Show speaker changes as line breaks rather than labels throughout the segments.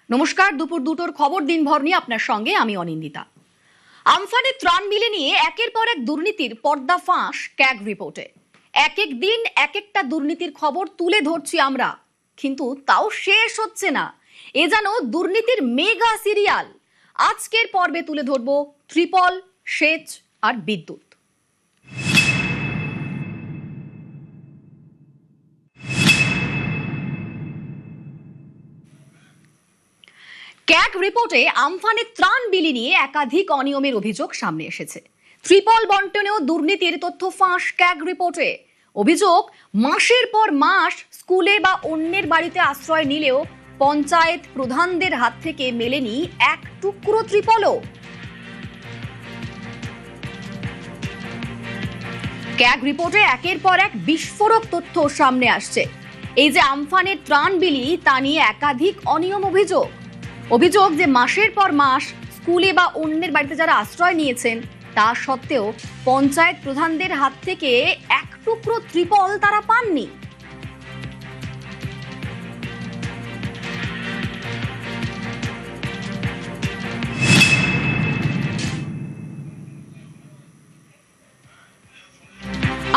নমস্কার, দুপুর দুটোর খবর দিনভর নিয়ে আপনার সঙ্গে আমি অনিন্দিতা। আমফানে ত্রাণ মিলে নিয়ে একের পর এক দুর্নীতির পর্দা ফাঁস ক্যাগ রিপোর্টে। এক এক দিন এক একটা দুর্নীতির খবর তুলে ধরছি আমরা, কিন্তু তাও শেষ হচ্ছে না। এ যেন দুর্নীতির মেগা সিরিয়াল। আজকের পর্বে তুলে ধরবো ত্রিপল, সেচ আর বিদ্যুৎ। ক্যাগ রিপোর্টে আমফানে ত্রাণ বিলি নিয়ে একাধিক অনিয়মের অভিযোগ সামনে এসেছে। ত্রিপল বন্টনেও দুর্নীতির তথ্য ফাঁস ক্যাগ রিপোর্টে। অভিযোগ, মাসের পর মাস স্কুলে বা অন্যের বাড়িতে আশ্রয় নিলেও পঞ্চায়েত প্রধানদের হাত থেকে মেলেনি এক টুকরো ত্রিপলও। ক্যাগ রিপোর্টে একের পর এক বিস্ফোরক তথ্য সামনে আসছে। এই যে আমফানের ত্রাণ বিলি, তা নিয়ে একাধিক অনিয়ম অভিযোগ যে মাসের পর মাস স্কুলে বা অন্যের বাড়িতে যারা আশ্রয় নিয়েছেন, তা সত্ত্বেও পঞ্চায়েত প্রধানদের হাত থেকে এক টুকরো ত্রিপল তারা পাননি।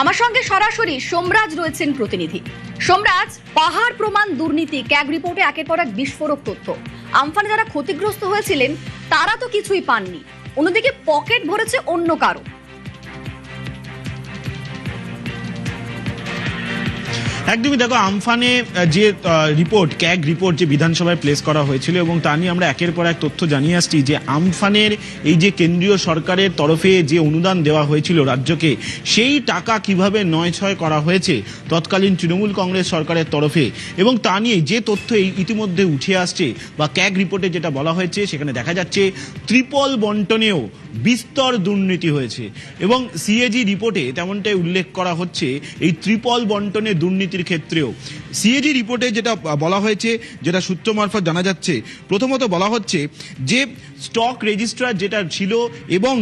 আমার সঙ্গে সরাসরি সোমরাজ রয়েছেন প্রতিনিধি। সোমরাজ, পাহাড় প্রমাণ দুর্নীতি, ক্যাগ রিপোর্টে একের পর এক বিস্ফোরক তথ্য। আমফানে যারা ক্ষতিগ্রস্ত হয়েছিলেন তারা তো কিছুই পাননি, অন্যদিকে পকেট ভরেছে অন্য কারো।
একদমই দেখো, আমফানে যে রিপোর্ট, ক্যাগ রিপোর্ট যে বিধানসভায় প্লেস করা হয়েছিল এবং তা নিয়ে আমরা একের পর এক তথ্য জানিয়ে আসছি যে আমফানের এই যে কেন্দ্রীয় সরকারের তরফে যে অনুদান দেওয়া হয়েছিল রাজ্যকে, সেই টাকা কিভাবে নয়-ছয় করা হয়েছে তৎকালীন তৃণমূল কংগ্রেস সরকারের তরফে, এবং তা নিয়ে যে তথ্য ইতিমধ্যে উঠে আসছে বা ক্যাগ রিপোর্টে যেটা বলা হয়েছে, সেখানে দেখা যাচ্ছে ত্রিপল বন্টনেও বিস্তর দুর্নীতি হয়েছে। এবং সিএজি রিপোর্টে তেমনটাই উল্লেখ করা হচ্ছে এই ত্রিপল বন্টনে দুর্নীতির ক্ষেত্রেও। সিএজি রিপোর্টে যেটা বলা হয়েছে, যেটা সূত্র মারফত জানা যাচ্ছে, প্রথমত বলা হচ্ছে যে স্টক রেজিস্ট্রার যেটা ছিল এবং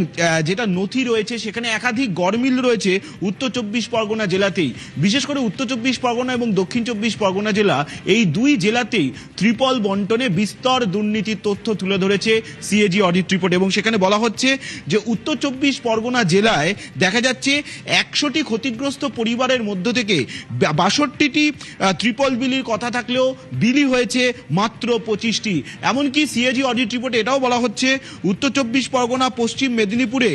যেটা নথি রয়েছে, সেখানে একাধিক গড়মিল রয়েছে উত্তর চব্বিশ পরগনা জেলাতেই। বিশেষ করে উত্তর চব্বিশ পরগনা এবং দক্ষিণ চব্বিশ পরগনা জেলা, এই দুই জেলাতেই ত্রিপল বন্টনে বিস্তর দুর্নীতির তথ্য তুলে ধরেছে সিএজি অডিট রিপোর্ট। এবং সেখানে বলা হচ্ছে যে উত্তর চব্বিশ পরগনা জেলায় দেখা যাচ্ছে 100টি ক্ষতিগ্রস্ত পরিবারের মধ্য থেকে 62টি ত্রিপল বিলির কথা থাকলেও বিলি হয়েছে মাত্র 25টি। এমনকি সিএজি অডিট রিপোর্টে এটাও বলা হচ্ছে উত্তর চব্বিশ পরগনা, পশ্চিম মেদিনীপুরে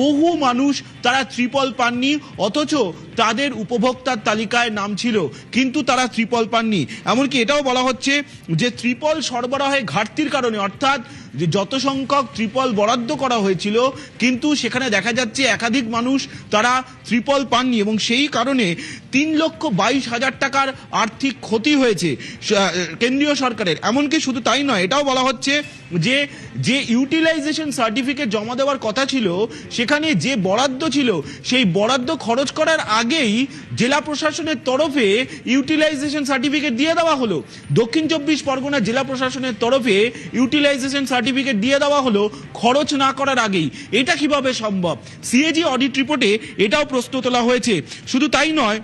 বহু মানুষ তারা ত্রিপল পাননি, অথচ তাদের উপভোক্তার তালিকায় নাম ছিল, কিন্তু তারা ত্রিপল পাননি। এমনকি এটাও বলা হচ্ছে যে ত্রিপল সরবরাহে ঘাটতির কারণে, অর্থাৎ যে যত সংখ্যক ত্রিপল বরাদ্দ করা হয়েছিল, কিন্তু সেখানে দেখা যাচ্ছে একাধিক মানুষ তারা ত্রিপল পাননি, এবং সেই কারণে 3,22,000 টাকার আর্থিক ক্ষতি হয়েছে কেন্দ্রীয় সরকারের। এমনকি শুধু তাই নয়, এটাও বলা হচ্ছে যে যে ইউটিলাইজেশন সার্টিফিকেট জমা দেওয়ার কথা ছিল, সেখানে যে বরাদ্দ ছিল, সেই বরাদ্দ খরচ করার আগেই জেলা প্রশাসনের তরফে ইউটিলাইজেশন সার্টিফিকেট দিয়ে দেওয়া হলো। দক্ষিণ চব্বিশ পরগনা জেলা প্রশাসনের তরফে ইউটিলাইজেশন সার্টিফিকেট দিয়ে দেওয়া হলো খরচ না করার আগেই। এটা কিভাবে সম্ভব? সিএজি অডিট রিপোর্টে এটাও প্রশ্ন তোলা হয়েছে। শুধু তাই নয়,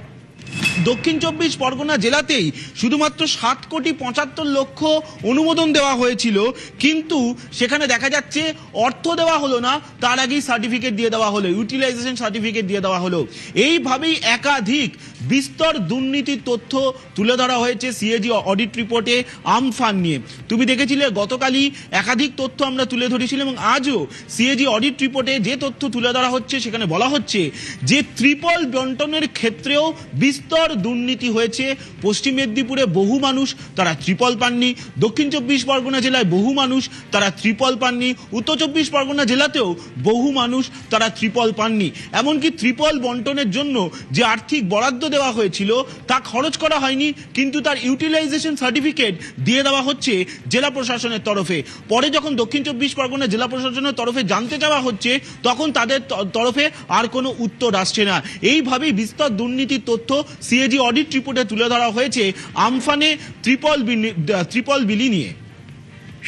দক্ষিণ চব্বিশ পরগনা জেলাতেই শুধুমাত্র 7,75,00,000 অনুমোদন দেওয়া হয়েছিল, কিন্তু সেখানে দেখা যাচ্ছে অর্থ দেওয়া হলো না, তার আগেই সার্টিফিকেট দিয়ে দেওয়া হলো, ইউটিলাইজেশন সার্টিফিকেট দিয়ে দেওয়া হলো। এইভাবেই একাধিক বিস্তর দুর্নীতির তথ্য তুলে ধরা হয়েছে সিএজি অডিট রিপোর্টে আমফান নিয়ে। তুমি দেখেছিলে গতকালই একাধিক তথ্য আমরা তুলে ধরেছিলাম, এবং আজও সিএজি অডিট রিপোর্টে যে তথ্য তুলে ধরা হচ্ছে, সেখানে বলা হচ্ছে যে ত্রিপল বন্টনের ক্ষেত্রেও বিস্তর দুর্নীতি হয়েছে। পশ্চিম মেদিনীপুরে বহু মানুষ তারা ত্রিপল পাননি, দক্ষিণ চব্বিশ পরগনা জেলায় বহু মানুষ তারা ত্রিপল পাননি, উত্তর চব্বিশ পরগনা জেলাতেও বহু মানুষ তারা ত্রিপল পাননি। এমনকি ত্রিপল বন্টনের জন্য যে আর্থিক বরাদ্দ দেওয়া হয়েছিল, তা খরচ করা হয়নি, কিন্তু তার ইউটিলাইজেশন সার্টিফিকেট দিয়ে দেওয়া হচ্ছে জেলা প্রশাসনের তরফে। পরে যখন দক্ষিণ চব্বিশ পরগনা জেলা প্রশাসনের তরফে জানতে চাওয়া হচ্ছে, তখন তাদের তরফে আর কোনো উত্তর আসছে না। এইভাবেই বিস্তর দুর্নীতির তথ্য সিএজি অডিট রিপোর্টে তুলে ধরা হয়েছে আমফানে ত্রিপল বিলি নিয়ে।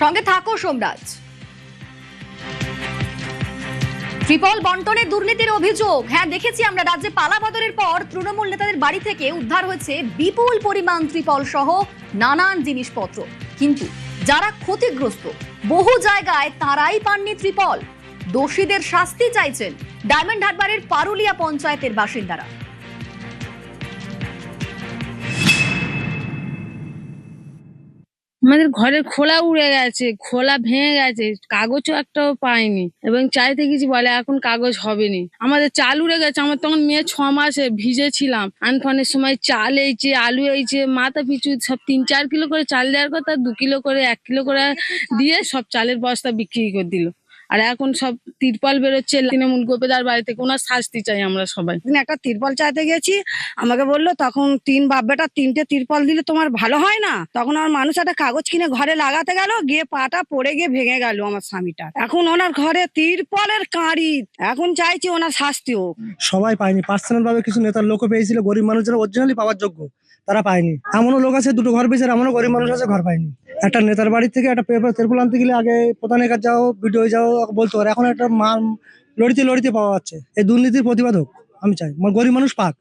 সঙ্গে থাকো সোমরাজ। ত্রিপল বন্টনের দুর্নীতির অভিযোগ, হ্যাঁ দেখেছি আমরা রাজ্যে পালাবদলের পর তৃণমূল নেতাদের বাড়ি থেকে উদ্ধার হয়েছে বিপুল পরিমাণ ত্রিপল সহ নানান জিনিসপত্র। কিন্তু যারা ক্ষতিগ্রস্ত বহু জায়গায় তারাই পাননি ত্রিপল। দোষীদের শাস্তি চাইছেন ডায়মন্ড হারবারের পারুলিয়া পঞ্চায়েতের বাসিন্দারা।
আমাদের ঘরের খোলা উড়ে গেছে, খোলা ভেঙে গেছে, কাগজও একটাও পাইনি এবং চাইতে গেছি বলে এখন কাগজ হবে নি। আমাদের চাল উড়ে গেছে, আমার তখন মেয়ে 6 মাসে ভিজেছিলাম। আনফানের সময় চাল এইছে, আলু এইছে, মাথা পিছু সব 3-4 কিলো করে চাল দেওয়ার কথা 2 কিলো করে 1 কিলো করে দিয়ে সব চালের বস্তা বিক্রি করে দিল। আর এখন সব তিরপল বেরোচ্ছে তৃণমূল গোপেদার বাড়ি থেকে, ওনার শাস্তি চাই আমরা সবাই।
একটা তিরপল চাইতে গেছি, আমাকে বললো তখন 3 বাপ বেটা 3টে তিরপল দিলে তোমার ভালো হয় না। তখন আমার মানুষ একটা কাগজ কিনে ঘরে লাগাতে গেল, গিয়ে পাটা পড়ে গিয়ে ভেঙে গেল আমার স্বামীটা। এখন ওনার ঘরে তিরপলের কাঁড়ি, এখন চাইছি ওনার শাস্তি হোক।
সবাই পায়নি, পার্সোনাল ভাবে কিছু নেতার লোকও পেয়েছিল, গরিব মানুষ যারা অরিজিনালি পাওয়ার যোগ্য তারা পায়নি। এমনও লোক আছে 2টো ঘর পেয়েছে, এমনও গরিব মানুষ আছে ঘর পায়নি। একটা নেতার বাড়ি থেকে একটা পেপার তেরপল আনতে গেলে আগে প্রধানের কাছে যাও, ভিডিও যাও বলতে পারে, এখন একটা লড়িতে লড়িতে পাওয়া যাচ্ছে। এই দুর্নীতির প্রতিবাদ হোক আমি চাই, গরিব মানুষ পাক।